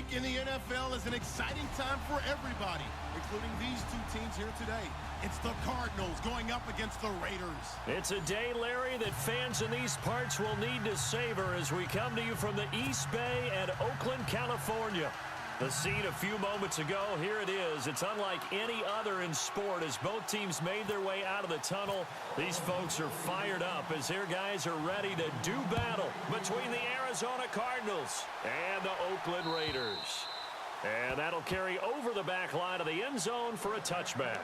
week in the NFL is an exciting time for everybody, including these two teams here today. It's the Cardinals going up against the Raiders. It's a day, Larry, that fans in these parts will need to savor as we come to you from the East Bay and Oakland, California. The scene a few moments ago, here it is. It's unlike any other in sport as both teams made their way out of the tunnel. These folks are fired up as their guys are ready to do battle between the Arizona Cardinals and the Oakland Raiders. And that'll carry over the back line of the end zone for a touchback.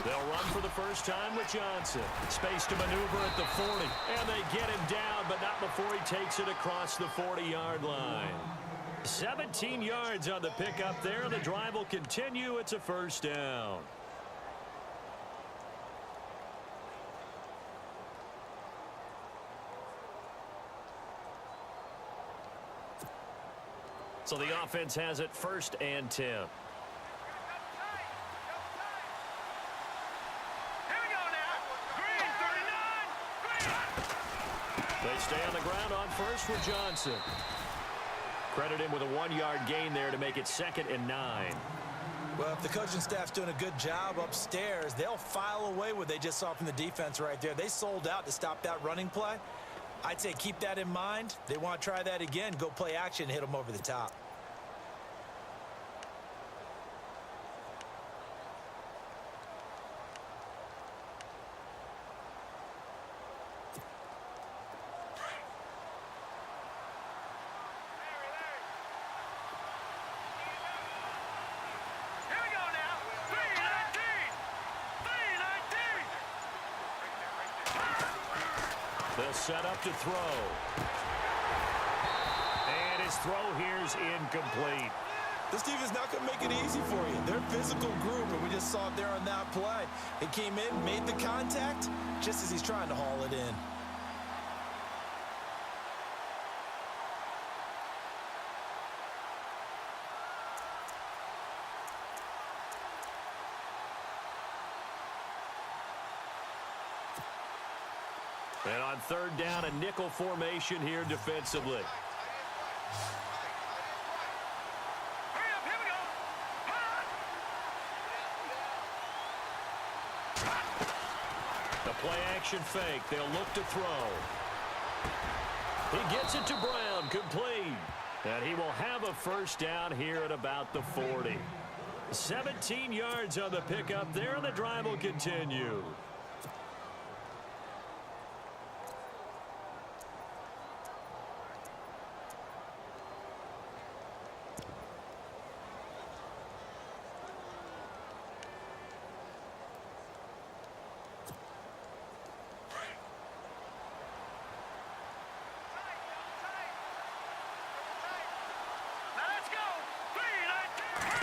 They'll run for the first time with Johnson. Space to maneuver at the 40. And they get him down, but not before he takes it across the 40-yard line. 17 yards on the pickup there. The drive will continue. It's a first down. So the offense has it 1st and 10. They stay on the ground on first with Johnson. Credit him with a 1-yard gain there to make it 2nd and 9. Well, if the coaching staff's doing a good job upstairs, they'll file away what they just saw from the defense right there. They sold out to stop that running play. I'd say keep that in mind. They want to try that again, go play action, hit them over the top. They'll set up to throw. And his throw here's incomplete. This defense not going to make it easy for you. They're a physical group, and we just saw it there on that play. It came in, made the contact, just as he's trying to haul it in. And on 3rd down, a nickel formation here defensively. The play action fake. They'll look to throw. He gets it to Brown, complete. And he will have a first down here at about the 40. 17 yards on the pickup there, and the drive will continue.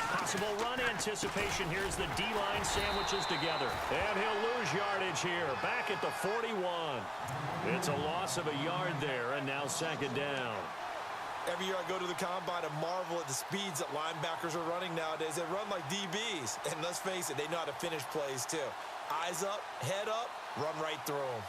Possible run anticipation. Here's the D-line sandwiches together. And he'll lose yardage here. Back at the 41. It's a loss of a yard there, and now 2nd down. Every year I go to the combine and marvel at the speeds that linebackers are running nowadays. They run like DBs. And let's face it, they know how to finish plays too. Eyes up, head up, run right through them.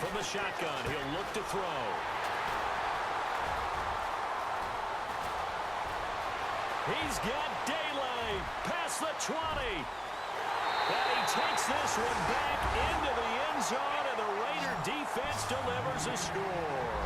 From the shotgun, he'll look to throw. He's got daylight. past the 20. And he takes this one back into the end zone, and the Raider defense delivers a score.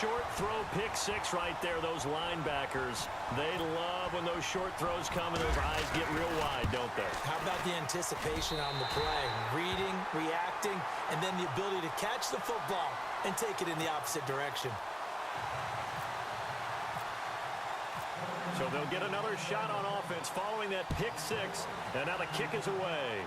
Short throw pick six right there, those linebackers. They love when those short throws come and those eyes get real wide, don't they? How about the anticipation on the play? Reading, reacting, and then the ability to catch the football and take it in the opposite direction. So they'll get another shot on offense following that pick six, and now the kick is away.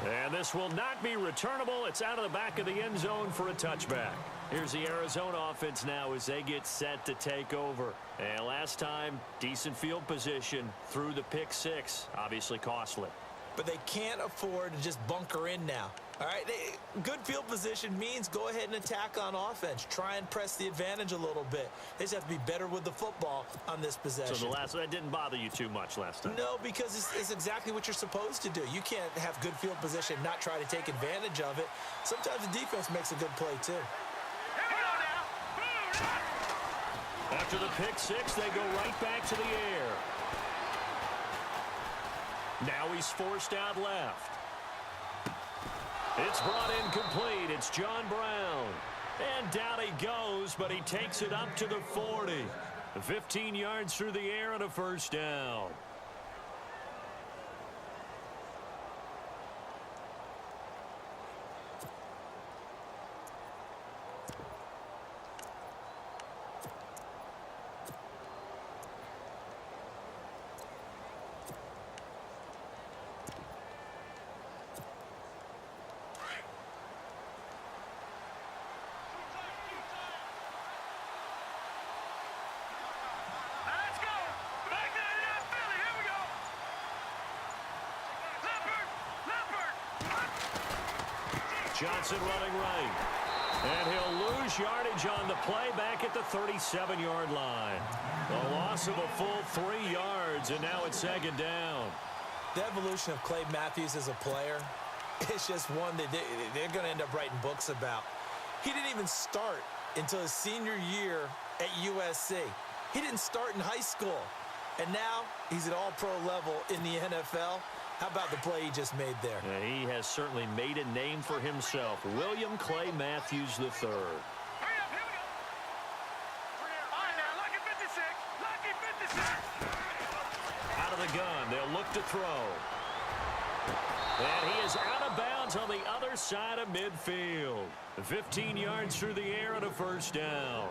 And this will not be returnable. It's out of the back of the end zone for a touchback. Here's the Arizona offense now as they get set to take over. And last time, decent field position through the pick six. Obviously costly. But they can't afford to just bunker in now. All right, good field position means go ahead and attack on offense. Try and press the advantage a little bit. They just have to be better with the football on this possession. So that didn't bother you too much last time? No, because it's exactly what you're supposed to do. You can't have good field position and not try to take advantage of it. Sometimes the defense makes a good play, too. After the pick six, they go right back to the air. Now he's forced out left. It's brought in complete. It's John Brown. And down he goes, but he takes it up to the 40. 15 yards through the air and a first down. Johnson running right. And he'll lose yardage on the play back at the 37-yard line. A loss of a full 3 yards, and now it's second down. The evolution of Clay Matthews as a player, it's just one that they're going to end up writing books about. He didn't even start until his senior year at USC. He didn't start in high school. And now he's at all-pro level in the NFL. How about the play he just made there? Yeah, he has certainly made a name for himself. William Clay Matthews III. Out of the gun, they'll look to throw. And he is out of bounds on the other side of midfield. 15 yards through the air and a first down.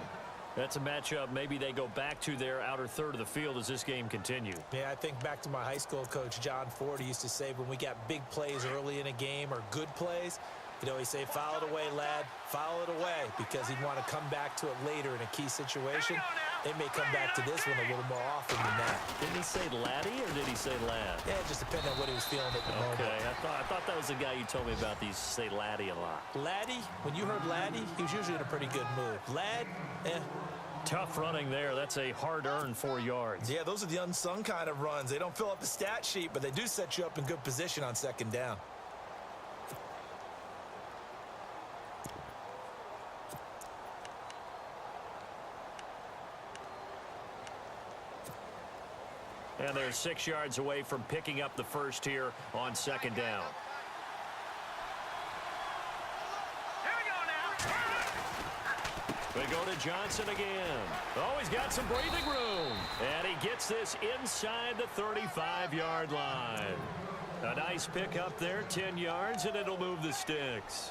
That's a matchup maybe they go back to their outer third of the field as this game continues. Yeah, I think back to my high school coach, John Ford. He used to say when we got big plays early in a game or good plays, you know, he'd say, foul it away, lad, foul it away, because he'd want to come back to it later in a key situation. They may come back to this one a little more often than that. Didn't he say laddie or did he say lad? Yeah, it just depended on what he was feeling at the moment. Okay, I thought that was the guy you told me about. These say laddie a lot. Laddie, when you heard laddie, he was usually in a pretty good mood. Lad, Tough running there. That's a hard-earned 4 yards. Yeah, those are the unsung kind of runs. They don't fill up the stat sheet, but they do set you up in good position on second down. And they're 6 yards away from picking up the first here on second down. They go to Johnson again. Oh, he's got some breathing room. And he gets this inside the 35-yard line. A nice pick up there, 10 yards, and it'll move the sticks.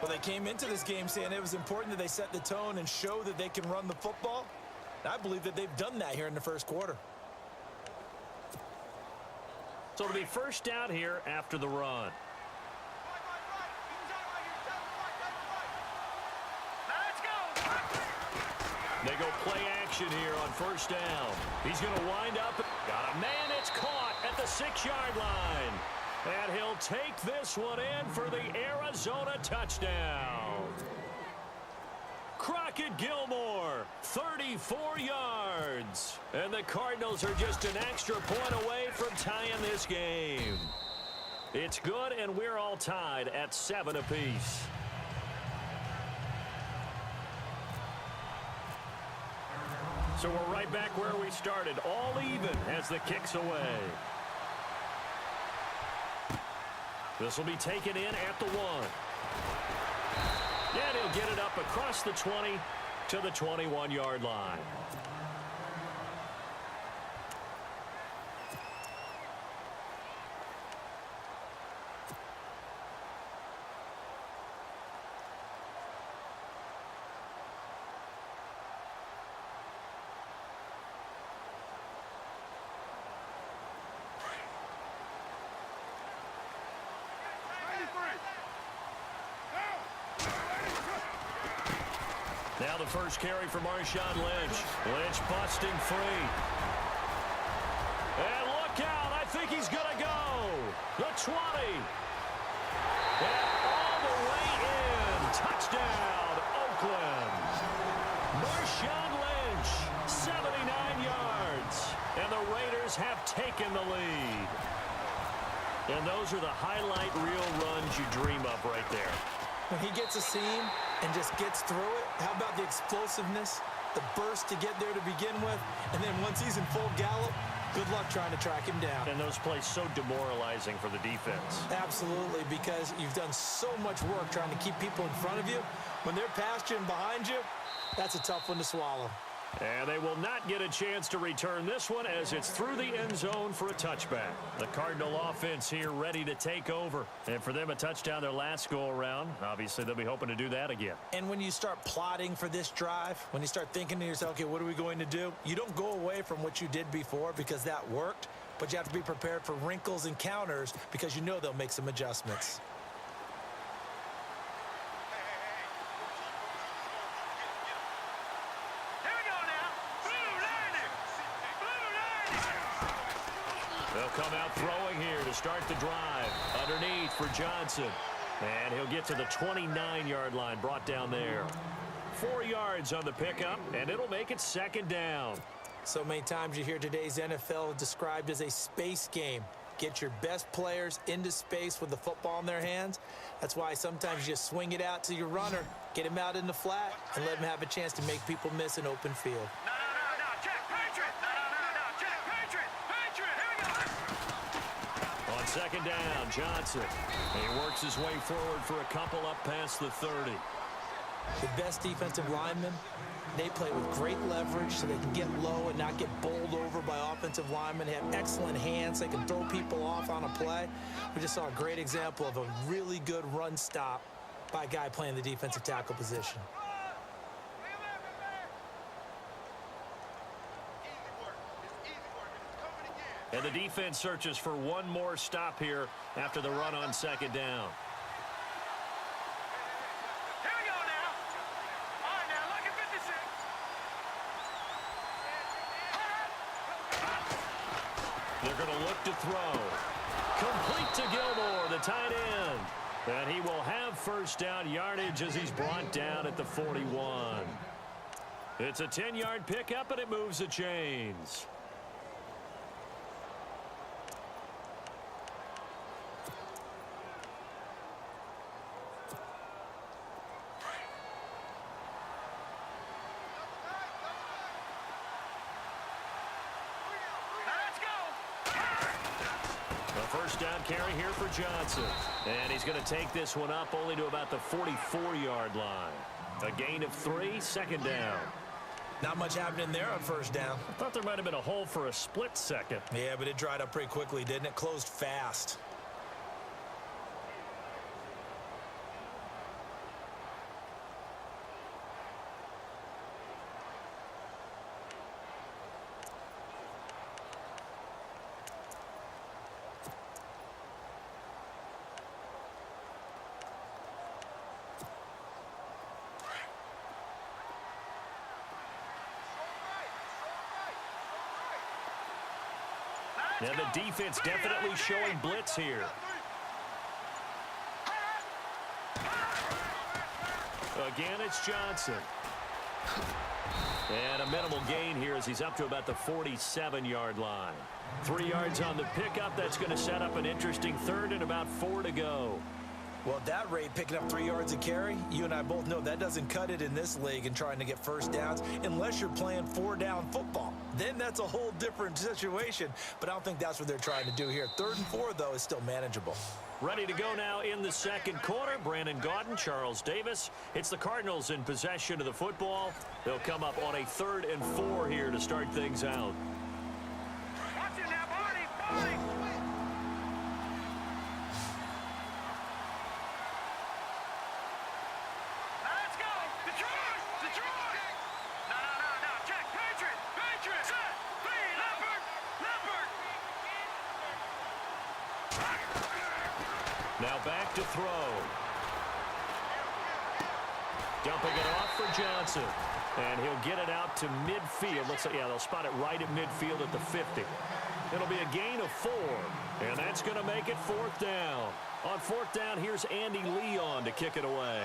Well, they came into this game saying it was important that they set the tone and show that they can run the football. I believe that they've done that here in the first quarter. So it'll be first down here after the run. They go play action here on first down. He's going to wind up. Got a man. It's caught at the 6-yard line. And he'll take this one in for the Arizona touchdown. Crockett Gilmore, 34 yards. And the Cardinals are just an extra point away from tying this game. It's good, and we're all tied at 7 apiece. So we're right back where we started, all even as the kick's away. This will be taken in at the 1. And he'll get it up across the 20 to the 21-yard line. Now the first carry for Marshawn Lynch. Lynch busting free. And look out. I think he's going to go. The 20. And all the way in. Touchdown, Oakland. Marshawn Lynch, 79 yards. And the Raiders have taken the lead. And those are the highlight reel runs you dream of right there. When he gets a seam and just gets through it, how about the explosiveness, the burst to get there to begin with, and then once he's in full gallop, good luck trying to track him down. And those plays so demoralizing for the defense. Absolutely, because you've done so much work trying to keep people in front of you. When they're past you and behind you, that's a tough one to swallow. And they will not get a chance to return this one as it's through the end zone for a touchback. The Cardinal offense here ready to take over. And for them, a touchdown their last go-around. Obviously, they'll be hoping to do that again. And when you start plotting for this drive, when you start thinking to yourself, okay, what are we going to do? You don't go away from what you did before because that worked, but you have to be prepared for wrinkles and counters because you know they'll make some adjustments. They'll come out throwing here to start the drive. Underneath for Johnson. And he'll get to the 29-yard line, brought down there. 4 yards on the pickup, and it'll make it second down. So many times you hear today's NFL described as a space game. Get your best players into space with the football in their hands. That's why sometimes you swing it out to your runner, get him out in the flat, and let him have a chance to make people miss an open field. On second down, Johnson. He works his way forward for a couple up past the 30. The best defensive linemen, they play with great leverage so they can get low and not get bowled over by offensive linemen. They have excellent hands. They can throw people off on a play. We just saw a great example of a really good run stop by a guy playing the defensive tackle position. And the defense searches for one more stop here after the run on second down. Here we go now. All right, now look at 56. They're going to look to throw. Complete to Gilmore, the tight end. And he will have first down yardage as he's brought down at the 41. It's a 10-yard pickup, and it moves the chains. First down carry here for Johnson. And he's going to take this one up only to about the 44-yard line. A gain of 3, second down. Not much happening there on first down. I thought there might have been a hole for a split second. Yeah, but it dried up pretty quickly, didn't it? Closed fast. Now the defense definitely showing blitz here. Again, it's Johnson. And a minimal gain here as he's up to about the 47-yard line. 3 yards on the pickup. That's going to set up an interesting third and about 4 to go. Well, at that rate, picking up 3 yards a carry, you and I both know that doesn't cut it in this league and trying to get first downs unless you're playing 4-down football. Then that's a whole different situation, but I don't think that's what they're trying to do here. 3rd and 4, though, is still manageable. Ready to go now in the second quarter. Brandon Gaudin, Charles Davis. It's the Cardinals in possession of the football. They'll come up on a 3rd and 4 here to start things out. Watch it now, Barney! Now back to throw. Dumping it off for Johnson. And he'll get it out to midfield. Looks like, yeah, they'll spot it right at midfield at the 50. It'll be a gain of 4. And that's going to make it 4th down. On 4th down, here's Andy Leon to kick it away.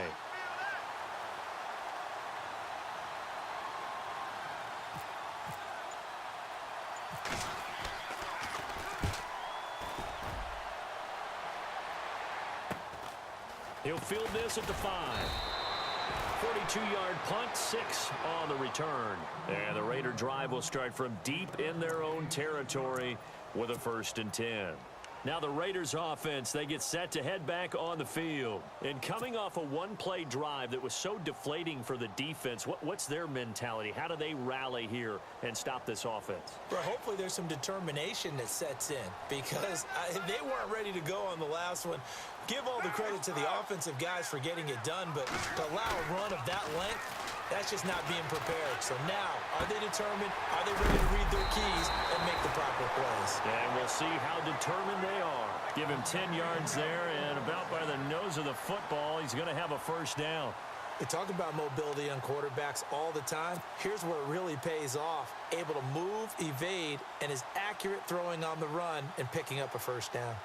He'll field this at the 5. 42-yard punt, 6 on the return. And the Raider drive will start from deep in their own territory with a 1st and 10. Now the Raiders offense, they get set to head back on the field. And coming off a one-play drive that was so deflating for the defense, what's their mentality? How do they rally here and stop this offense? Well, hopefully there's some determination that sets in because they weren't ready to go on the last one. Give all the credit to the offensive guys for getting it done, but to allow a run of that length, that's just not being prepared. So now, are they determined? Are they ready to read their keys and make the proper plays? And we'll see how determined they are. Give him 10 yards there, and about by the nose of the football, he's going to have a 1st down. They talk about mobility on quarterbacks all the time. Here's where it really pays off. Able to move, evade, and is accurate throwing on the run and picking up a 1st down.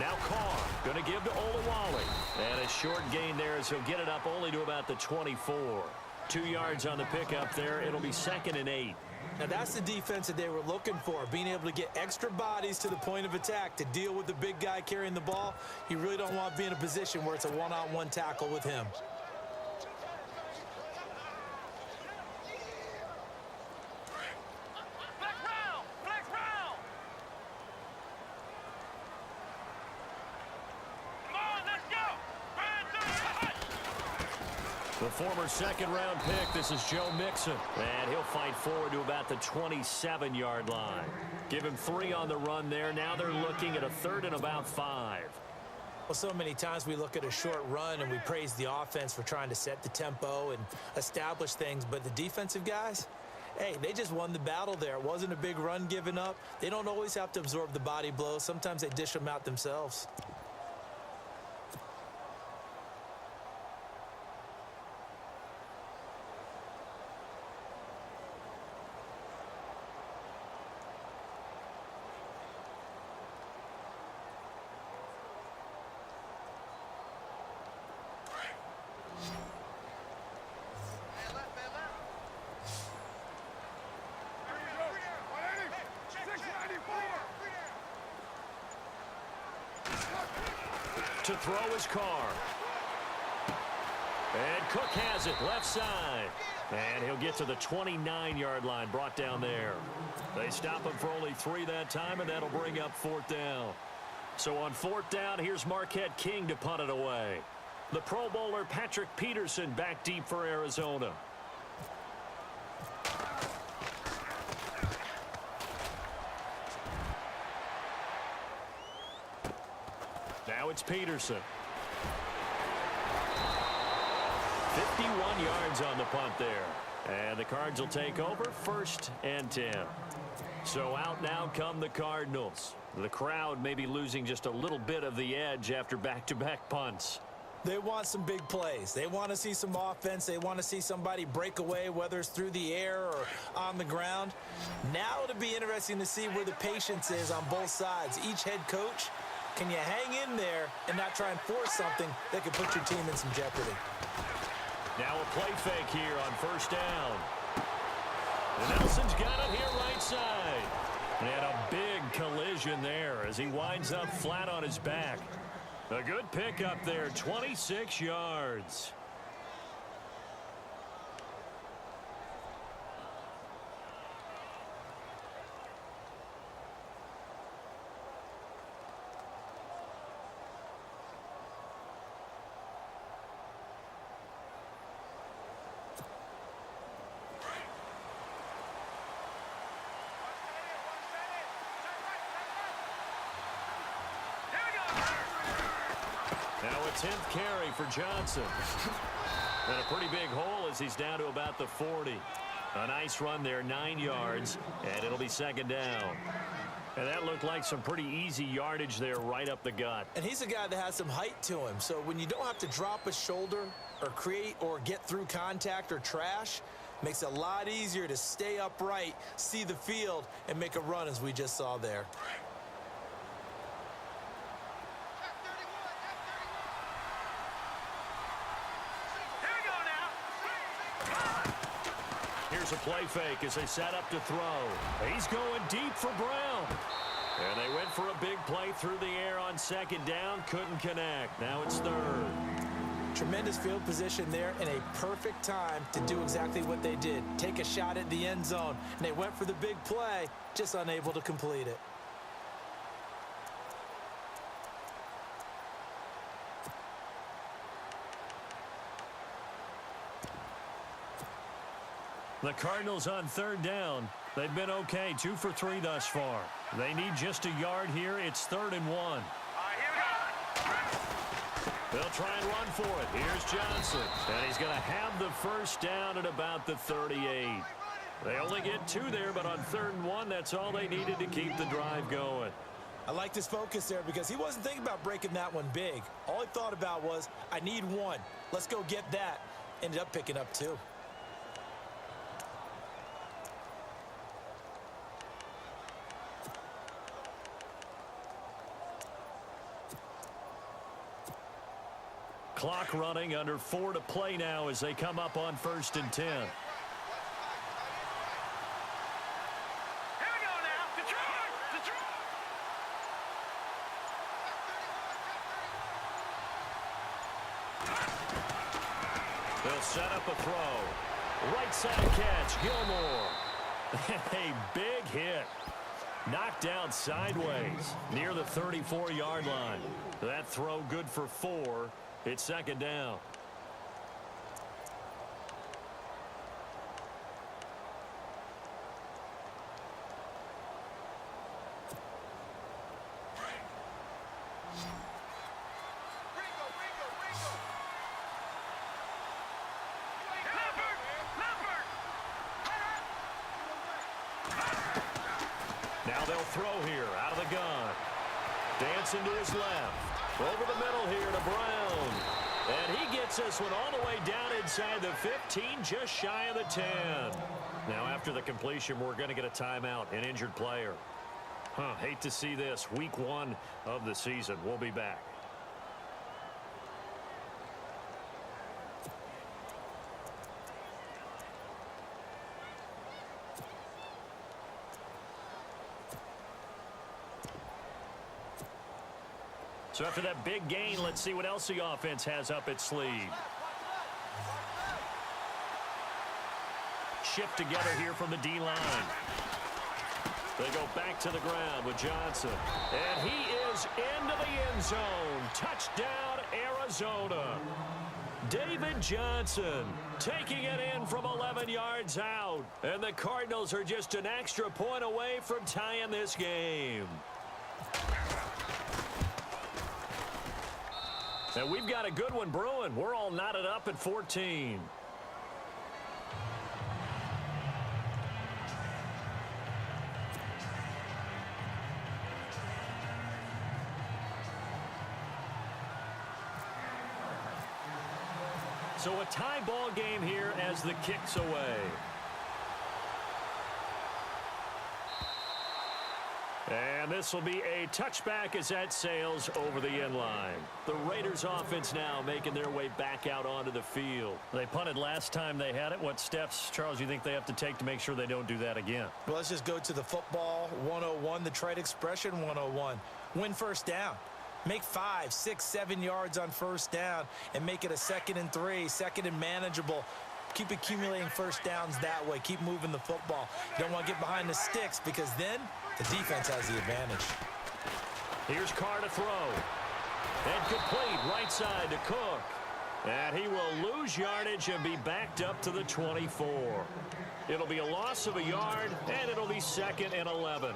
Now Carr going to give to Olawale. And a short gain there as he'll get it up only to about the 24. 2 yards on the pickup there. It'll be 2nd and 8. Now that's the defense that they were looking for, being able to get extra bodies to the point of attack to deal with the big guy carrying the ball. You really don't want to be in a position where it's a one-on-one tackle with him. The former 2nd-round pick, this is Joe Mixon. And he'll fight forward to about the 27-yard line. Give him 3 on the run there. Now they're looking at a 3rd and about 5. Well, so many times we look at a short run and we praise the offense for trying to set the tempo and establish things. But the defensive guys, hey, they just won the battle there. It wasn't a big run given up. They don't always have to absorb the body blows. Sometimes they dish them out themselves. To throw his Carr. And Cook has it left side. And he'll get to the 29-yard line, brought down there. They stop him for only 3 that time, and that'll bring up 4th down. So on 4th down, here's Marquette King to punt it away. The Pro Bowler Patrick Peterson back deep for Arizona. Now it's Peterson. 51 yards on the punt there. And the Cards will take over 1st and 10. So out now come the Cardinals. The crowd may be losing just a little bit of the edge after back-to-back punts. They want some big plays. They want to see some offense. They want to see somebody break away, whether it's through the air or on the ground. Now it'll be interesting to see where the patience is on both sides. Each head coach Can you hang in there and not try and force something that could put your team in some jeopardy? Now a play fake here on first down. And Nelson's got it here right side. And a big collision there as he winds up flat on his back. A good pickup there, 26 yards. Now a 10th carry for Johnson. And a pretty big hole as he's down to about the 40. A nice run there, 9 yards, and it'll be second down. And that looked like some pretty easy yardage there right up the gut. And he's a guy that has some height to him, so when you don't have to drop a shoulder or create or get through contact or trash, makes it a lot easier to stay upright, see the field, and make a run as we just saw there. Here's a play fake as they set up to throw. He's going deep for Brown. And they went for a big play through the air on second down. Couldn't connect. Now it's third. Tremendous field position there and a perfect time to do exactly what they did. Take a shot at the end zone. And they went for the big play, just unable to complete it. The Cardinals on third down. They've been okay, 2 for 3 thus far. They need just a yard here. It's 3rd and 1. They'll try and run for it. Here's Johnson. And he's going to have the first down at about the 38. They only get 2 there, but on 3rd and 1, that's all they needed to keep the drive going. I like his focus there because he wasn't thinking about breaking that one big. All he thought about was, I need 1. Let's go get that. Ended up picking up 2. Clock running, under 4 to play now as they come up on 1st and 10. Here we go now. Detroit! They'll set up a throw. Right side catch, Gilmore. A big hit. Knocked down sideways near the 34-yard line. That throw good for 4. It's second down. Now they'll throw here out of the gun. Dancing to his left. Over the middle here to Brown. And he gets this one all the way down inside the 15, just shy of the 10. Now after the completion, we're going to get a timeout, an injured player. Hate to see this. Week 1 of the season. We'll be back. So after that big gain, let's see what else the offense has up its sleeve. Shift together here from the D-line. They go back to the ground with Johnson. And he is into the end zone. Touchdown, Arizona. David Johnson taking it in from 11 yards out. And the Cardinals are just an extra point away from tying this game. And we've got a good one brewing. We're all knotted up at 14. So a tie ball game here as the kick's away. And this will be a touchback as that sails over the end line. The Raiders offense now making their way back out onto the field. They punted last time they had it. What steps, Charles, you think they have to take to make sure they don't do that again? Well, let's just go to the football 101, the trite expression 101. Win first down. Make 5, 6, 7 yards on first down and make it a 2nd and 3, 2nd and manageable. Keep accumulating first downs that way. Keep moving the football. You don't want to get behind the sticks because then the defense has the advantage. Here's Carr to throw. And complete right side to Cook. And he will lose yardage and be backed up to the 24. It'll be a loss of a yard, and it'll be 2nd and 11.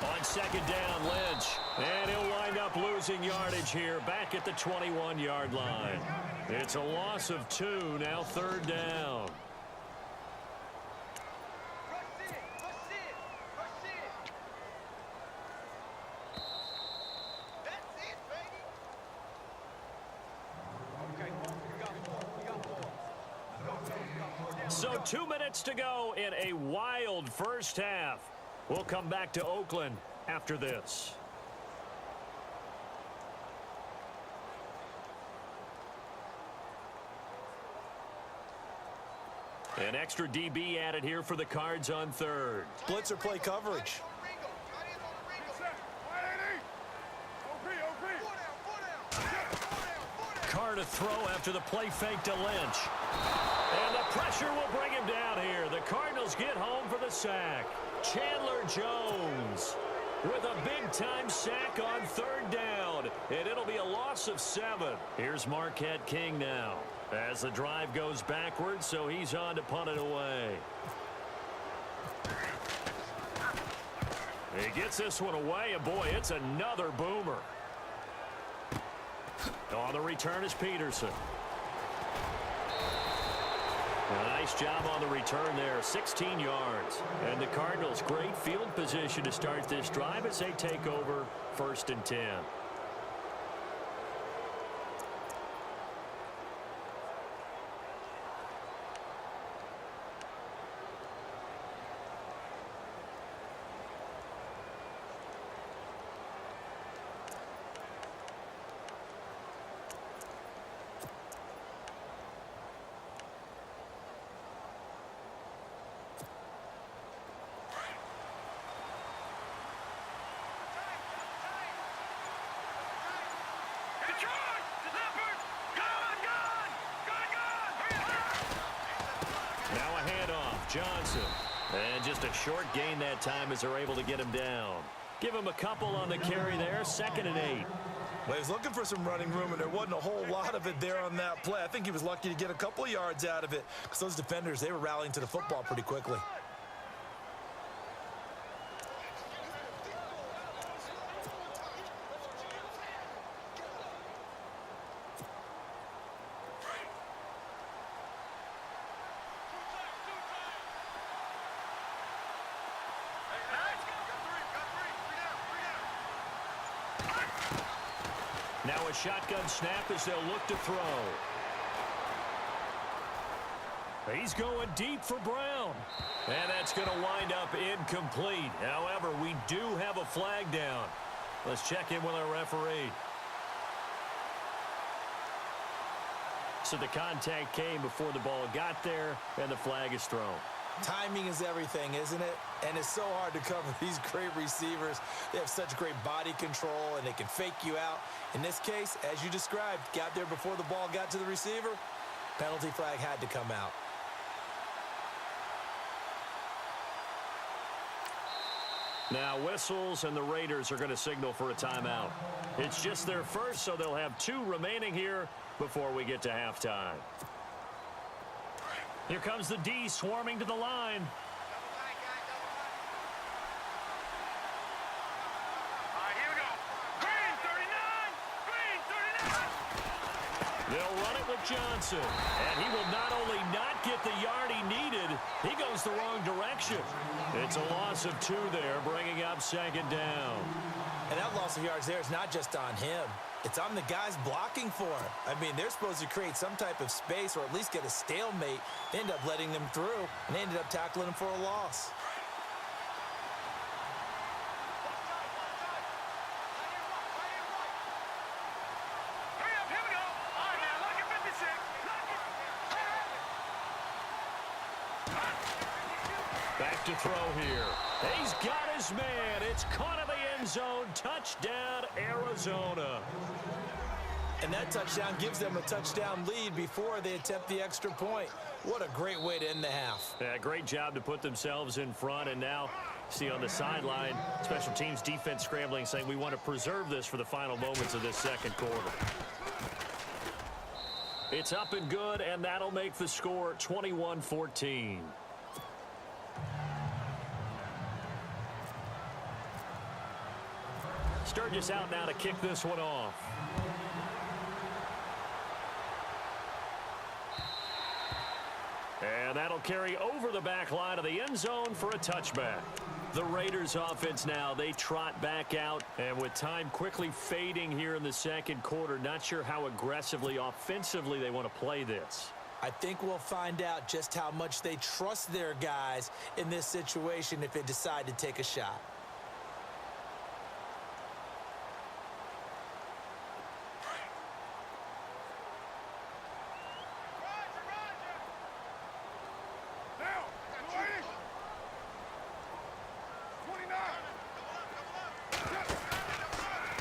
On 2nd down, Lynch. And he'll wind up losing yardage here back at the 21-yard line. It's a loss of 2, now 3rd down. So 2 minutes to go in a wild first half. We'll come back to Oakland after this. An extra DB added here for the Cards on 3rd. Blitzer play coverage. Carr to throw after the play fake to Lynch. And the pressure will bring him down here. The Cardinals get home for the sack. Chandler Jones with a big-time sack on 3rd down. And it'll be a loss of 7. Here's Marquette King now as the drive goes backwards, so he's on to punt it away. He gets this one away, and boy, it's another boomer. On the return is Peterson. A nice job on the return there, 16 yards. And the Cardinals, great field position to start this drive as they take over 1st and 10. Now a handoff, Johnson. And just a short gain that time as they're able to get him down. Give him a couple on the carry there, 2nd and 8. Well, he was looking for some running room, and there wasn't a whole lot of it there on that play. I think he was lucky to get a couple of yards out of it because those defenders, they were rallying to the football pretty quickly. Now a shotgun snap as they'll look to throw. He's going deep for Brown. And that's going to wind up incomplete. However, we do have a flag down. Let's check in with our referee. So the contact came before the ball got there, and the flag is thrown. Timing is everything, isn't it? And it's so hard to cover these great receivers. They have such great body control, and they can fake you out. In this case, as you described, got there before the ball got to the receiver. Penalty flag had to come out. Now whistles, and the Raiders are going to signal for a timeout. It's just their first, so they'll have 2 remaining here before we get to halftime. Here comes the D swarming to the line. All right, here we go. Green 39! Green 39! They'll run it with Johnson. And he will not only not get the yard he needed, he goes the wrong direction. It's a loss of 2 there, bringing up second down. And that loss of yards there is not just on him. It's on the guys blocking for him. I mean, they're supposed to create some type of space or at least get a stalemate. They end up letting them through, and they ended up tackling him for a loss. Back to throw here. He's got his man. It's caught in the end zone. Touchdown, Arizona. And that touchdown gives them a touchdown lead before they attempt the extra point. What a great way to end the half. Yeah, great job to put themselves in front. And now, see on the sideline, special teams defense scrambling, saying we want to preserve this for the final moments of this second quarter. It's up and good, and that'll make the score 21-14. Sturgis out now to kick this one off. And that'll carry over the back line of the end zone for a touchback. The Raiders offense now, they trot back out, and with time quickly fading here in the second quarter, not sure how aggressively, offensively they want to play this. I think we'll find out just how much they trust their guys in this situation if they decide to take a shot.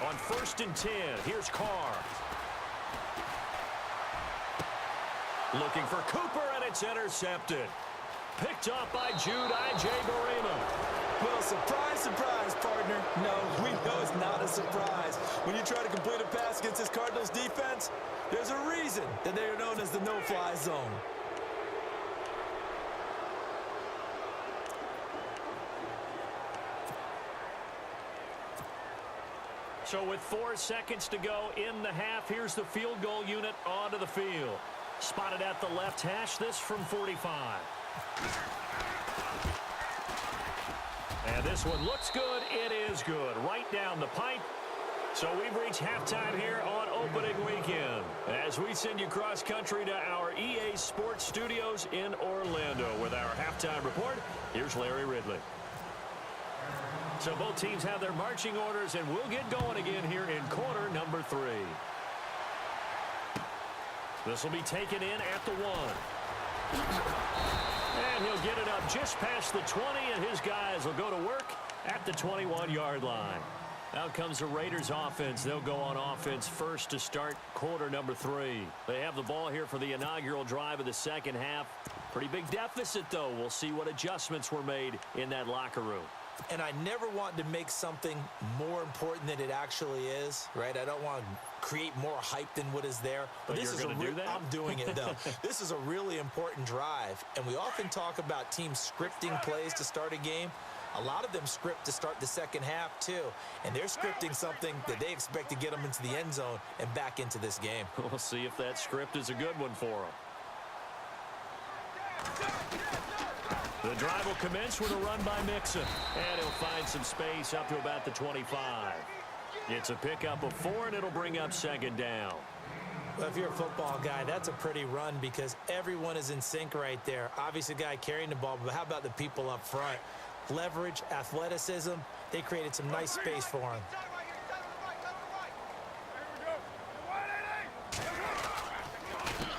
On 1st and 10, here's Carr. Looking for Cooper, and it's intercepted. Picked up by Jude Ij-Barima. Well, surprise, surprise, partner. No, we know it's not a surprise. When you try to complete a pass against this Cardinals defense, there's a reason that they are known as the no-fly zone. So with 4 seconds to go in the half, here's the field goal unit onto the field. Spotted at the left hash, this from 45. And this one looks good. It is good. Right down the pipe. So we've reached halftime here on opening weekend. As we send you cross-country to our EA Sports Studios in Orlando with our halftime report, here's Larry Ridley. So both teams have their marching orders, and we'll get going again here in quarter number 3. This will be taken in at the 1. And he'll get it up just past the 20, and his guys will go to work at the 21-yard line. Out comes the Raiders offense. They'll go on offense first to start quarter number 3. They have the ball here for the inaugural drive of the second half. Pretty big deficit, though. We'll see what adjustments were made in that locker room. And I never want to make something more important than it actually is, right? I don't want to create more hype than what is there. But this you're is going to do that? I'm doing it, though. This is a really important drive. And we often talk about teams scripting plays to start a game. A lot of them script to start the second half, too. And they're scripting something that they expect to get them into the end zone and back into this game. We'll see if that script is a good one for them. The drive will commence with a run by Mixon. And he'll find some space up to about the 25. It's a pickup of 4, and it'll bring up second down. Well, if you're a football guy, that's a pretty run because everyone is in sync right there. Obviously, the guy carrying the ball, but how about the people up front? Leverage, athleticism, they created some nice space for him.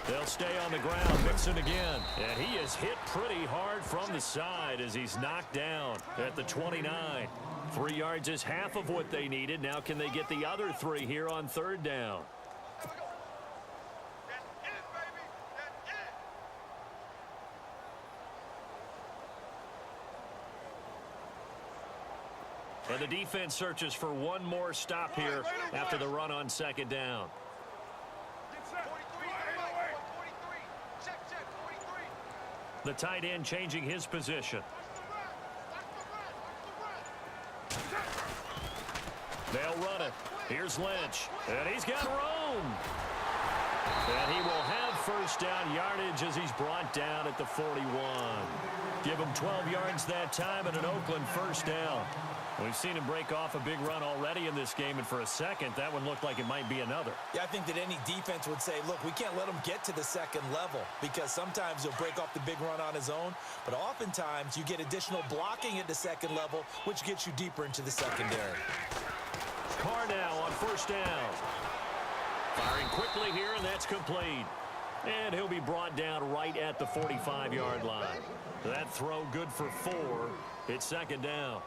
They'll stay on the ground. Mixon again. And he is hit pretty hard from the side as he's knocked down at the 29. 3 yards is half of what they needed. Now can they get the other 3 here on third down? And the defense searches for one more stop here after the run on second down. The tight end changing his position. They'll run it. Here's Lynch. And he's got room. And he will have first down yardage as he's brought down at the 41. Give him 12 yards that time and an Oakland first down. We've seen him break off a big run already in this game, and for a second, that one looked like it might be another. Yeah, I think that any defense would say, look, we can't let him get to the second level because sometimes he'll break off the big run on his own, but oftentimes you get additional blocking at the second level, which gets you deeper into the secondary. Carr now on first down. Firing quickly here, and that's complete. And he'll be brought down right at the 45-yard line. That throw good for 4. It's second down.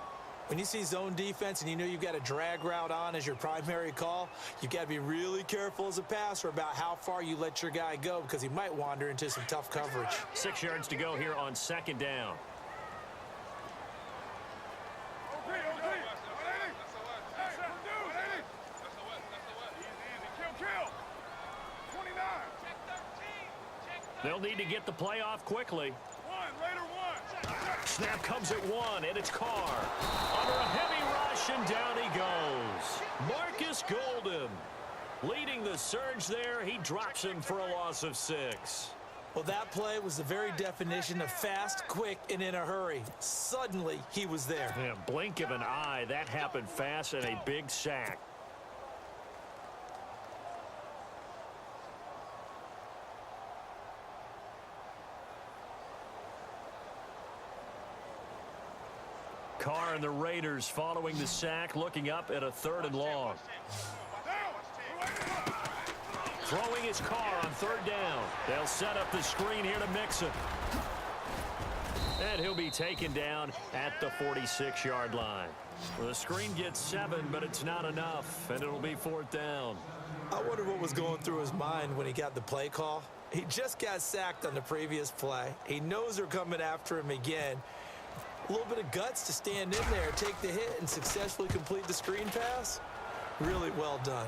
When you see zone defense and you know you've got a drag route on as your primary call, you've got to be really careful as a passer about how far you let your guy go because he might wander into some tough coverage. 6 yards to go here on second down. They'll need to get the play off quickly. Snap comes at 1, and it's Carr. Under a heavy rush, and down he goes. Marcus Golden leading the surge there. He drops him for a loss of 6. Well, that play was the very definition of fast, quick, and in a hurry. Suddenly, he was there. Yeah, blink of an eye. That happened fast and a big sack. Carr and the Raiders following the sack, looking up at a 3rd and long. Throwing his Carr on 3rd down. They'll set up the screen here to Mixon. And he'll be taken down at the 46-yard line. Well, the screen gets 7, but it's not enough, and it'll be 4th down. I wonder what was going through his mind when he got the play call. He just got sacked on the previous play. He knows they're coming after him again. A little bit of guts to stand in there, take the hit, and successfully complete the screen pass. Really well done.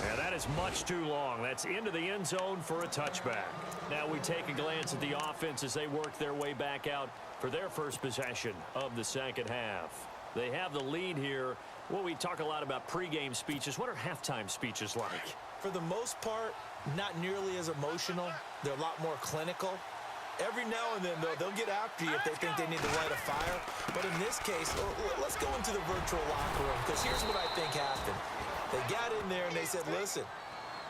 Yeah, that is much too long. That's into the end zone for a touchback. Now we take a glance at the offense as they work their way back out for their first possession of the second half. They have the lead here. Well, we talk a lot about pregame speeches. What are halftime speeches like? For the most part, not nearly as emotional. They're a lot more clinical. Every now and then, though, they'll get after you if they think they need to light a fire. But in this case, let's go into the virtual locker room, because here's what I think happened. They got in there and they said, listen,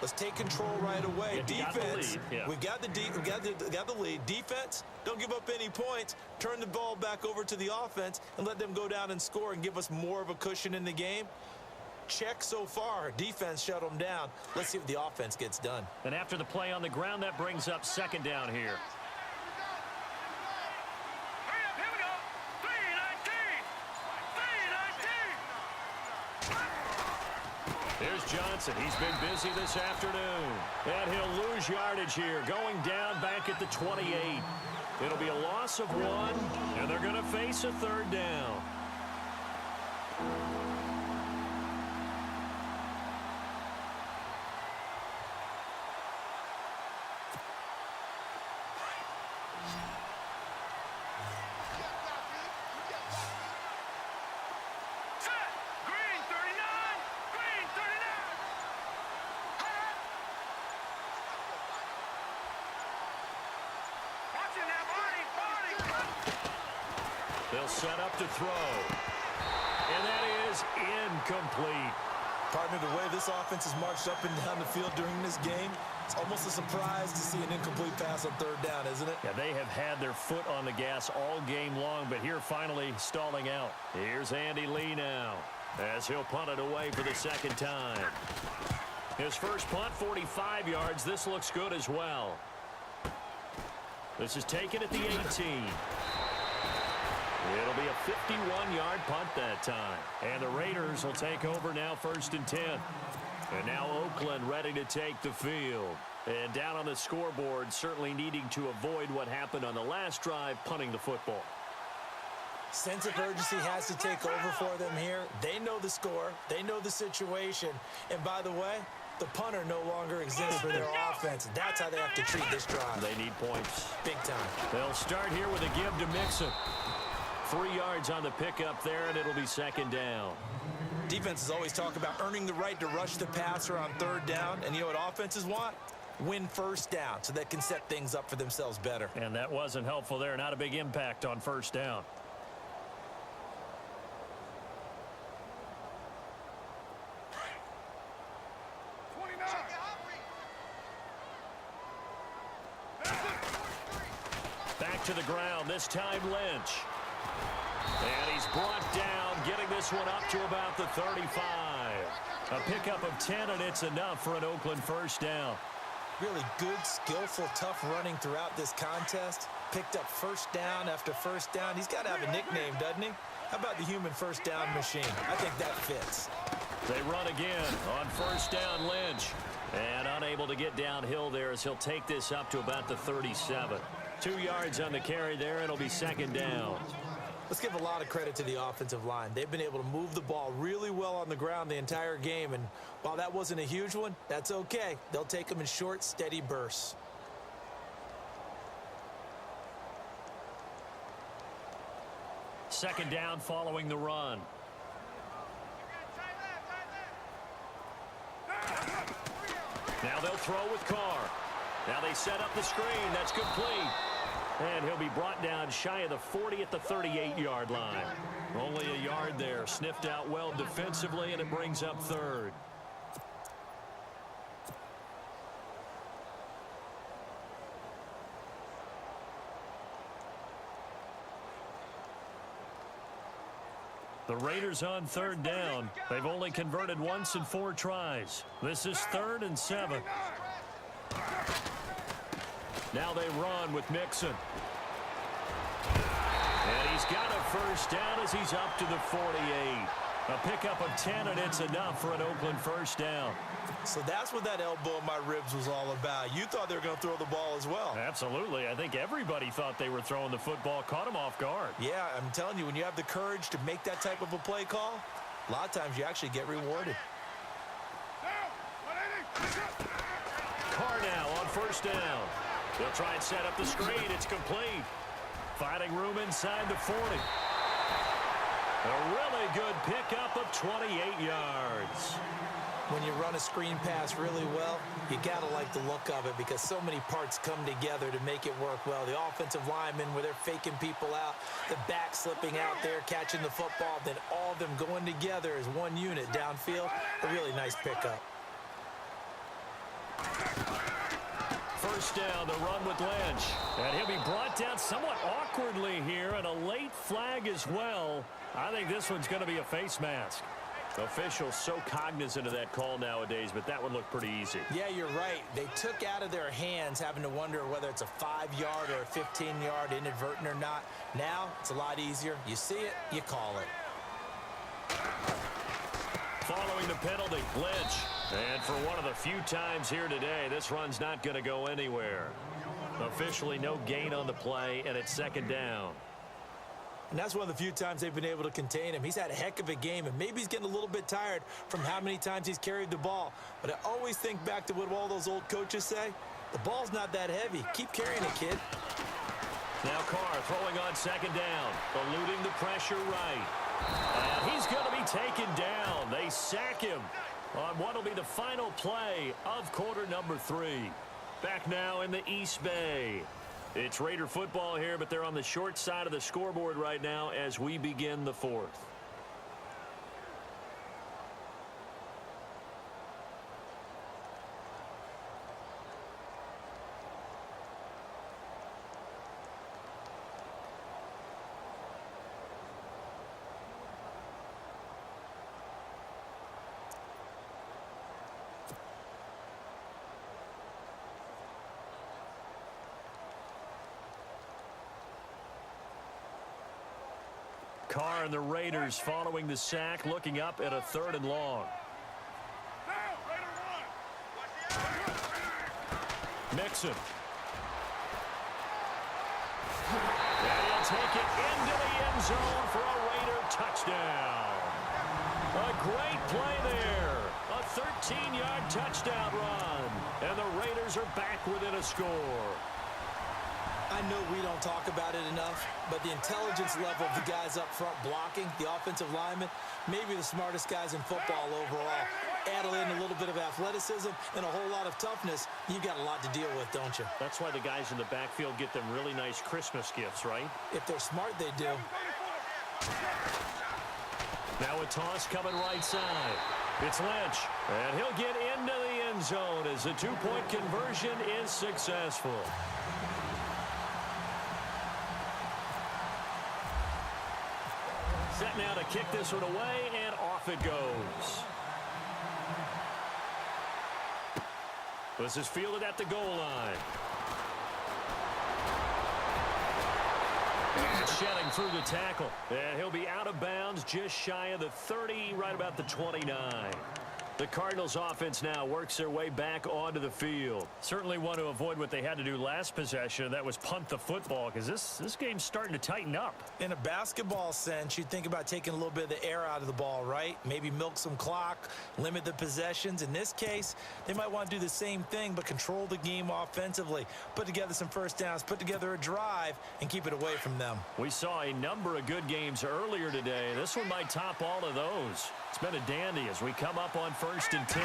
let's take control right away. Defense, we've got the lead. Defense, don't give up any points. Turn the ball back over to the offense and let them go down and score and give us more of a cushion in the game. Check so far. Defense shut them down. Let's see what the offense gets done. And after the play on the ground, that brings up second down here. Here's Johnson. He's been busy this afternoon. And he'll lose yardage here, going down back at the 28. It'll be a loss of 1, and they're going to face a 3rd down. They'll set up to throw. And that is incomplete. Partner, the way this offense has marched up and down the field during this game, it's almost a surprise to see an incomplete pass on 3rd down, isn't it? Yeah, they have had their foot on the gas all game long, but here finally stalling out. Here's Andy Lee now as he'll punt it away for the 2nd time. His first punt, 45 yards. This looks good as well. This is taken at the 18. It'll be a 51-yard punt that time. And the Raiders will take over now 1st and 10. And now Oakland ready to take the field. And down on the scoreboard, certainly needing to avoid what happened on the last drive, punting the football. Sense of urgency has to take over for them here. They know the score. They know the situation. And by the way, the punter no longer exists for their offense. That's how they have to treat this drive. They need points. Big time. They'll start here with a give to Mixon. 3 yards on the pickup there, and it'll be 2nd down. Defenses always talk about earning the right to rush the passer on third down. And you know what offenses want? Win first down so they can set things up for themselves better. And that wasn't helpful there. Not a big impact on first down. Back to the ground, this time Lynch. And he's brought down, getting this one up to about the 35. A pickup of 10, and it's enough for an Oakland first down. Really good, skillful, tough running throughout this contest. Picked up first down after first down. He's got to have a nickname, doesn't he? How about the human first down machine? I think that fits. They run again on first down, Lynch. And unable to get downhill there as he'll take this up to about the 37. 2 yards on the carry there. It'll be second down. Let's give a lot of credit to the offensive line. They've been able to move the ball really well on the ground the entire game. And while that wasn't a huge one, that's okay. They'll take them in short, steady bursts. Second down following the run. Now they'll throw with Carr. Now they set up the screen. That's complete. And he'll be brought down shy of the 40 at the 38-yard line. Only a yard there. Sniffed out well defensively, and it brings up third. The Raiders on third down. They've only converted once in 4 tries. This is 3rd and 7. Now they run with Mixon. And he's got a first down as he's up to the 48. A pickup of 10, and it's enough for an Oakland first down. So that's what that elbow in my ribs was all about. You thought they were going to throw the ball as well. Absolutely. I think everybody thought they were throwing the football. Caught him off guard. Yeah, I'm telling you, when you have the courage to make that type of a play call, a lot of times you actually get rewarded. Carr now on first down. They'll try and set up the screen. It's complete. Finding room inside the 40. A really good pickup of 28 yards. When you run a screen pass really well, you got to like the look of it because so many parts come together to make it work well. The offensive linemen, where they're faking people out, the back slipping out there, catching the football, then all of them going together as one unit downfield. A really nice pickup. First down, the run with Lynch. And he'll be brought down somewhat awkwardly here, and a late flag as well. I think this one's going to be a face mask. Officials so cognizant of that call nowadays, but that one looked pretty easy. Yeah, you're right. They took out of their hands having to wonder whether it's a 5-yard or a 15-yard inadvertent or not. Now, it's a lot easier. You see it, you call it. Following the penalty, Lynch. And for one of the few times here today, this run's not going to go anywhere. Officially no gain on the play, and it's second down. And that's one of the few times they've been able to contain him. He's had a heck of a game, and maybe he's getting a little bit tired from how many times he's carried the ball. But I always think back to what all those old coaches say. The ball's not that heavy. Keep carrying it, kid. Now Carr throwing on second down, eluding the pressure right. And he's going to be taken down. They sack him on what will be the final play of quarter number 3. Back now in the East Bay. It's Raider football here, but they're on the short side of the scoreboard right now as we begin the 4th. Carr and the Raiders following the sack, looking up at a 3rd and long. Mixon. And he'll take it into the end zone for a Raider touchdown. A great play there. A 13-yard touchdown run. And the Raiders are back within a score. I know we don't talk about it enough, but the intelligence level of the guys up front blocking, the offensive linemen, maybe the smartest guys in football overall. Add in a little bit of athleticism and a whole lot of toughness, you've got a lot to deal with, don't you? That's why the guys in the backfield get them really nice Christmas gifts, right? If they're smart, they do. Now a toss coming right side. It's Lynch, and he'll get into the end zone as the two-point conversion is successful. Set now to kick this one away, and off it goes. This is fielded at the goal line. And shedding through the tackle. And he'll be out of bounds just shy of the 30, right about the 29. The Cardinals offense now works their way back onto the field. Certainly want to avoid what they had to do last possession, that was punt the football, because this game's starting to tighten up. In a basketball sense, you think about taking a little bit of the air out of the ball, right? Maybe milk some clock, limit the possessions. In this case, they might want to do the same thing, but control the game offensively. Put together some first downs, put together a drive, and keep it away from them. We saw a number of good games earlier today. This one might top all of those. It's been a dandy as we come up on 1st and 10.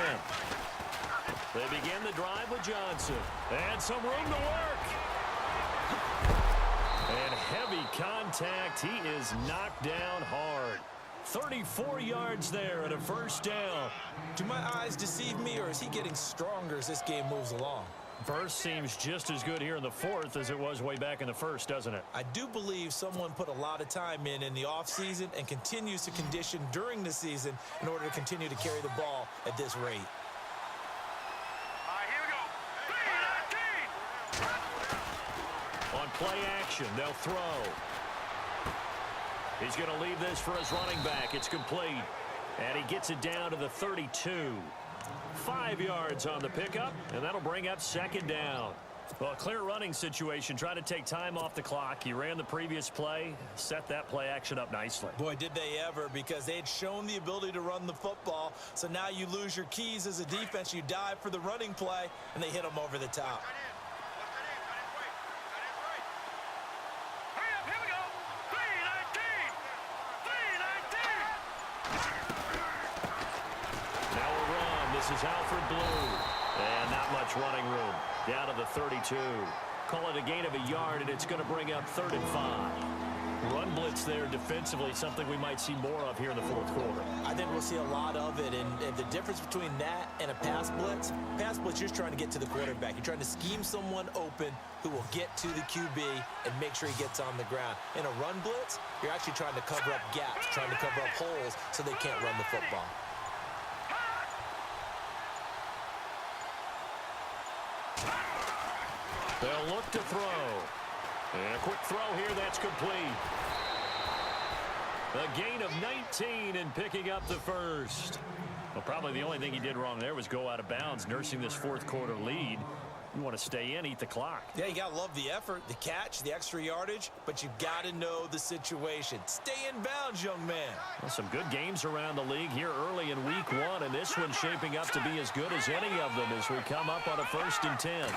They begin the drive with Johnson. And some room to work. And heavy contact. He is knocked down hard. 34 yards there and a first down. Do my eyes deceive me, or is he getting stronger as this game moves along? First seems just as good here in the fourth as it was way back in the first, doesn't it? I do believe someone put a lot of time in the offseason and continues to condition during the season in order to continue to carry the ball at this rate. All right, here we go. 3-19. On play action, they'll throw. He's going to leave this for his running back. It's complete. And he gets it down to the 32. 5 yards on the pickup, and that'll bring up second down. Well, a clear running situation, trying to take time off the clock. He ran the previous play, set that play action up nicely. Boy, did they ever, because they had shown the ability to run the football. So now you lose your keys as a defense. You dive for the running play, and they hit them over the top. Hurry up, here we go. 3-19. 3-19. Now a run. This is Alfred Blue. And not much running room. Down to the 32. Call it a gain of a yard, and it's going to bring up 3rd and 5. Run blitz there defensively, something we might see more of here in the fourth quarter. I think we'll see a lot of it, and the difference between that and a pass blitz, you're just trying to get to the quarterback. You're trying to scheme someone open who will get to the QB and make sure he gets on the ground. In a run blitz, you're actually trying to cover up gaps, trying to cover up holes so they can't run the football. They'll look to throw. And a quick throw here, that's complete. A gain of 19 and picking up the first. Well, probably the only thing he did wrong there was go out of bounds, nursing this fourth quarter lead. You want to stay in, eat the clock. Yeah, you got to love the effort, the catch, the extra yardage, but you got to know the situation. Stay in bounds, young man. Well, some good games around the league here early in week one, and this one's shaping up to be as good as any of them as we come up on a 1st and 10.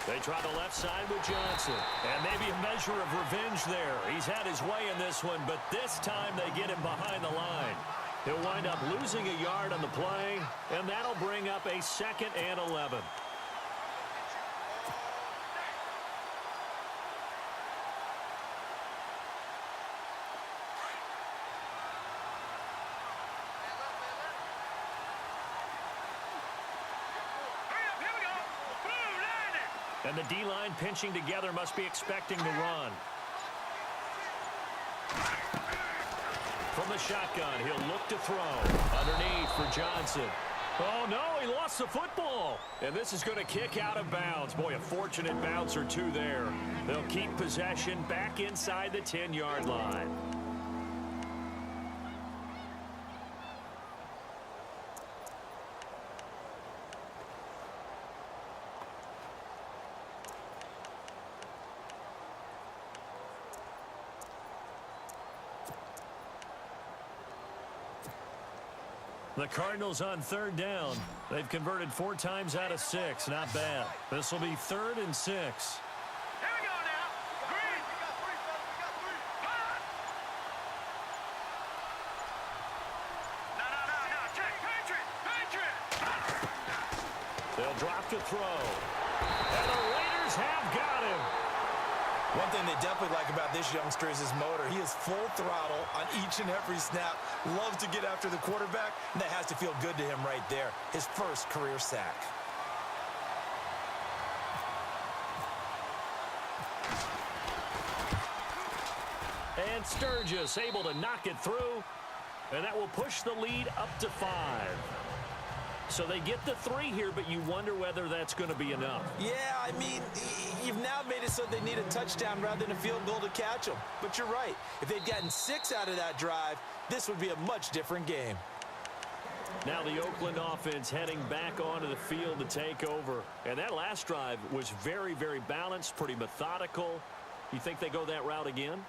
They try the left side with Johnson. And maybe a measure of revenge there. He's had his way in this one, but this time they get him behind the line. He'll wind up losing a yard on the play, and that'll bring up a 2nd and 11. And the D-line pinching together must be expecting to run. From the shotgun, he'll look to throw. Underneath for Johnson. Oh, no, he lost the football. And this is going to kick out of bounds. Boy, a fortunate bounce or two there. They'll keep possession back inside the 10-yard line. The Cardinals on 3rd down. They've converted 4 times out of 6. Not bad. This will be 3rd and 6. They'll drop to throw. And the Raiders have got him. One thing they definitely like about this youngster is his motor. He is full throttle on each and every snap. Loves to get after the quarterback, and that has to feel good to him right there. His first career sack. And Sturgis able to knock it through, and that will push the lead up to 5. So they get the 3 here, but you wonder whether that's going to be enough. Yeah, I mean, you've now made it so they need a touchdown rather than a field goal to catch them. But you're right. If they'd gotten 6 out of that drive, this would be a much different game. Now the Oakland offense heading back onto the field to take over. And that last drive was very, very balanced, pretty methodical. You think they go that route again?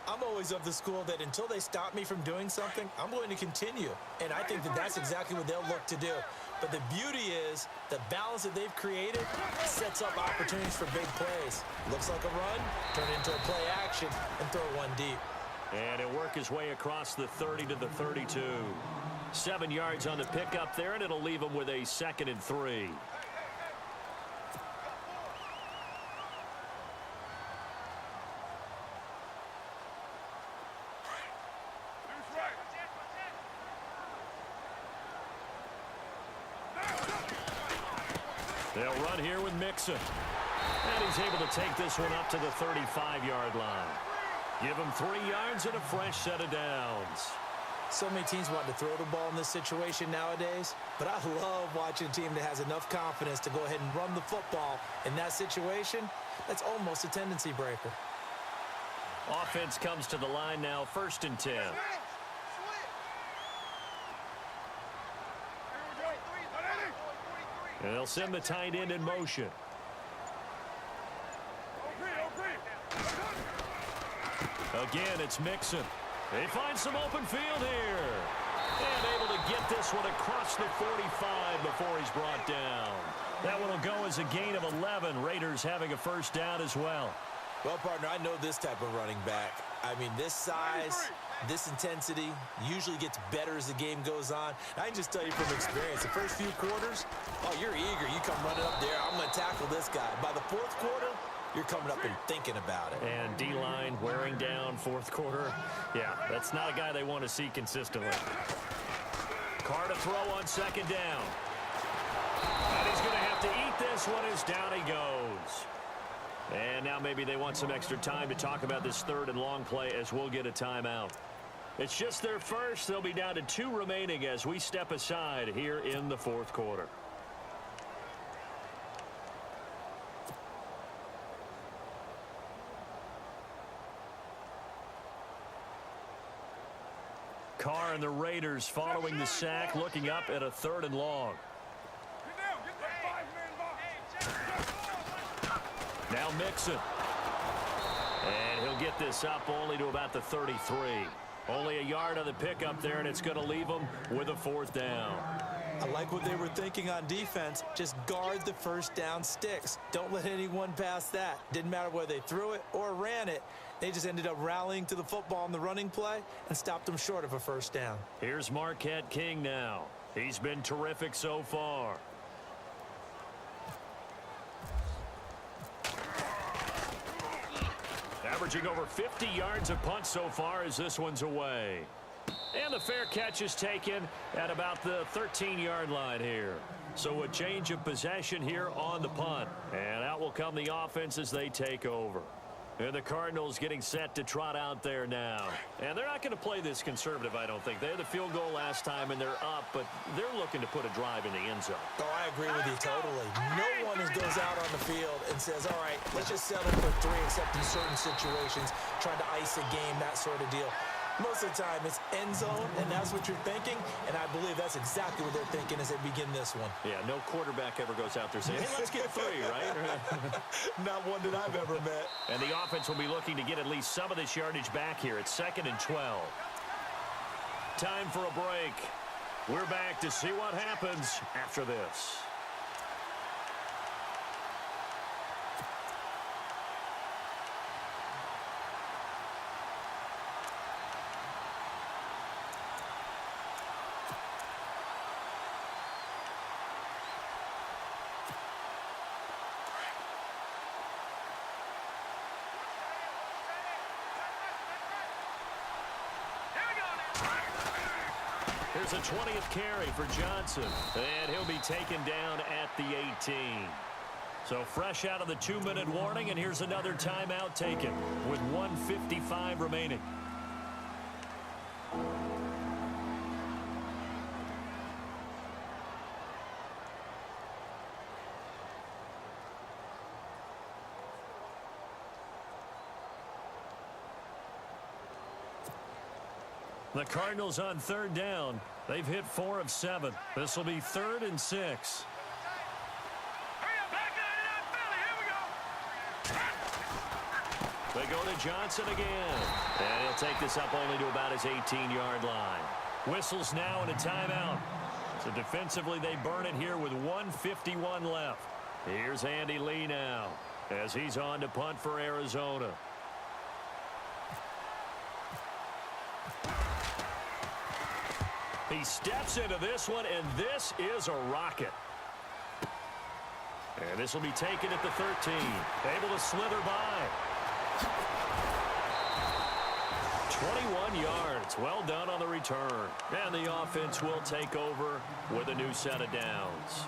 I'm always of the school that until they stop me from doing something, I'm going to continue. And I think that that's exactly what they'll look to do. But the beauty is the balance that they've created sets up opportunities for big plays. Looks like a run, turn it into a play action, and throw one deep. And he'll work his way across the 30 to the 32. 7 yards on the pickup there, and it'll leave him with a 2nd and 3. They'll run here with Mixon. And he's able to take this one up to the 35-yard line. Give him 3 yards and a fresh set of downs. So many teams want to throw the ball in this situation nowadays, but I love watching a team that has enough confidence to go ahead and run the football in that situation. That's almost a tendency breaker. Offense comes to the line now, 1st and 10. And they'll send the tight end in motion. Again, it's Mixon. They find some open field here. And able to get this one across the 45 before he's brought down. That one will go as a gain of 11. Raiders having a 1st down as well. Well, partner, I know this type of running back. I mean, this size, this intensity usually gets better as the game goes on. I can just tell you from experience, the first few quarters, oh, you're eager. You come running up there. I'm going to tackle this guy. By the 4th quarter, you're coming up and thinking about it. And D-line wearing down 4th quarter. Yeah, that's not a guy they want to see consistently. Carr to throw on 2nd down. And he's going to have to eat this one as down he goes. And now maybe they want some extra time to talk about this 3rd and long play as we'll get a timeout. It's just their first. They'll be down to 2 remaining as we step aside here in the 4th quarter. Carr and the Raiders following the sack, looking up at a 3rd and long. Now Mixon. And he'll get this up only to about the 33. Only a yard on the pickup there, and it's going to leave them with a 4th down. I like what they were thinking on defense. Just guard the 1st down sticks. Don't let anyone pass that. Didn't matter whether they threw it or ran it. They just ended up rallying to the football on the running play and stopped them short of a 1st down. Here's Marquette King now. He's been terrific so far. Averaging over 50 yards a punt so far as this one's away. And the fair catch is taken at about the 13-yard line here. So a change of possession here on the punt. And out will come the offense as they take over. And the Cardinals getting set to trot out there now. And they're not going to play this conservative, I don't think. They had the field goal last time, and they're up, but they're looking to put a drive in the end zone. Oh, I agree with you totally. No one goes out on the field and says, all right, let's just settle for 3, except in certain situations, trying to ice a game, that sort of deal. Most of the time, it's end zone, and that's what you're thinking, and I believe that's exactly what they're thinking as they begin this one. Yeah, no quarterback ever goes out there saying, hey, let's get 3, right? Not one that I've ever met. And the offense will be looking to get at least some of this yardage back here. It's 2nd and 12. Time for a break. We're back to see what happens after this. Here's a 20th carry for Johnson, and he'll be taken down at the 18. So fresh out of the 2-minute warning, and here's another timeout taken with 1:55 remaining. The Cardinals on 3rd down. They've hit 4 of 7. This will be 3rd and 6. They go to Johnson again. And he'll take this up only to about his 18-yard line. Whistles now and a timeout. So defensively, they burn it here with 1:51 left. Here's Andy Lee now as he's on to punt for Arizona. He steps into this one, and this is a rocket. And this will be taken at the 13. Able to slither by. 21 yards. Well done on the return. And the offense will take over with a new set of downs.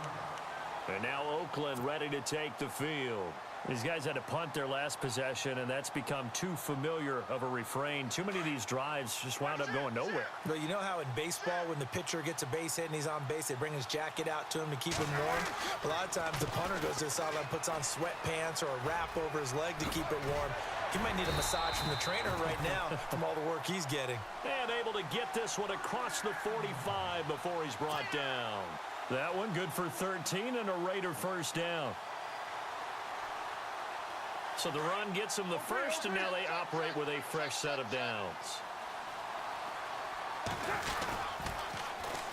And now Oakland ready to take the field. These guys had to punt their last possession, and that's become too familiar of a refrain. Too many of these drives just wound up going nowhere. But you know how in baseball, when the pitcher gets a base hit and he's on base, they bring his jacket out to him to keep him warm? A lot of times the punter goes to the sideline, puts on sweatpants or a wrap over his leg to keep it warm. He might need a massage from the trainer right now from all the work he's getting. And able to get this one across the 45 before he's brought down. That one good for 13 and a Raider first down. So the run gets them the first, and now they operate with a fresh set of downs.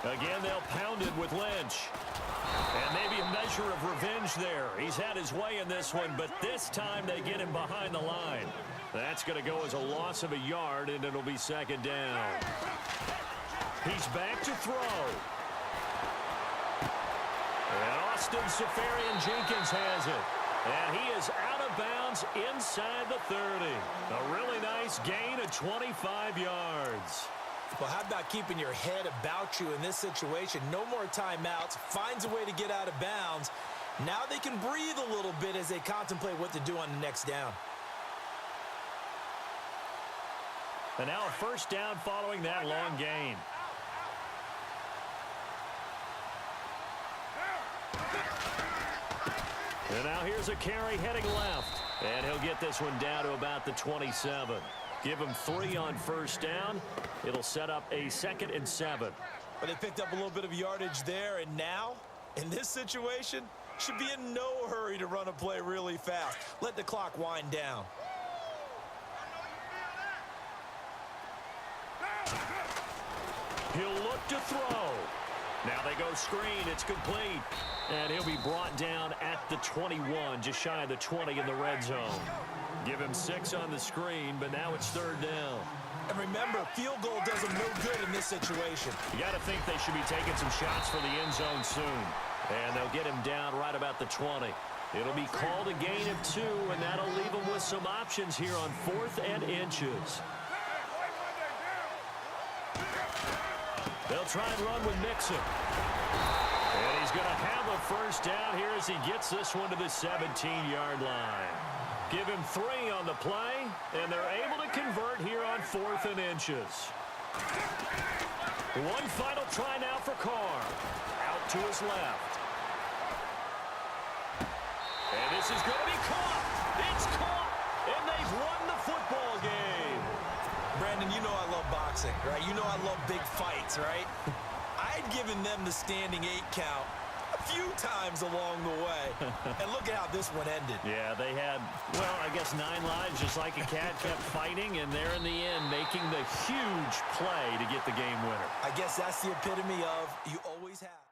Again, they'll pound it with Lynch. And maybe a measure of revenge there. He's had his way in this one, but this time they get him behind the line. That's going to go as a loss of a yard, and it'll be 2nd down. He's back to throw. And Austin Safarian-Jenkins has it. And he is out of bounds inside the 30. A really nice gain of 25 yards. Well, how about keeping your head about you in this situation? No more timeouts. Finds a way to get out of bounds. Now they can breathe a little bit as they contemplate what to do on the next down. And now a first down following that long gain. And now here's a carry heading left. And he'll get this one down to about the 27. Give him 3 on first down. It'll set up a 2nd and 7. But they picked up a little bit of yardage there, and now, in this situation, should be in no hurry to run a play really fast. Let the clock wind down. He'll look to throw. Now they go screen. It's complete. And he'll be brought down at the 21, just shy of the 20 in the red zone. Give him 6 on the screen, but now it's 3rd down. And remember, field goal does them no good in this situation. You got to think they should be taking some shots for the end zone soon. And they'll get him down right about the 20. It'll be called a gain of 2, and that'll leave them with some options here on 4th and inches. They'll try and run with Mixon. And he's going to have a first down here as he gets this one to the 17-yard line. Give him 3 on the play, and they're able to convert here on 4th and inches. One final try now for Carr. Out to his left. And this is going to be caught. It's caught, and they've won the football game. Brandon, you know I love boxing, right? You know I love big fights, right? I'd given them the standing 8 count a few times along the way. And look at how this one ended. Yeah, they had, well, I guess 9 lives, just like a cat, kept fighting, and they're in the end making the huge play to get the game winner. I guess that's the epitome of you always have.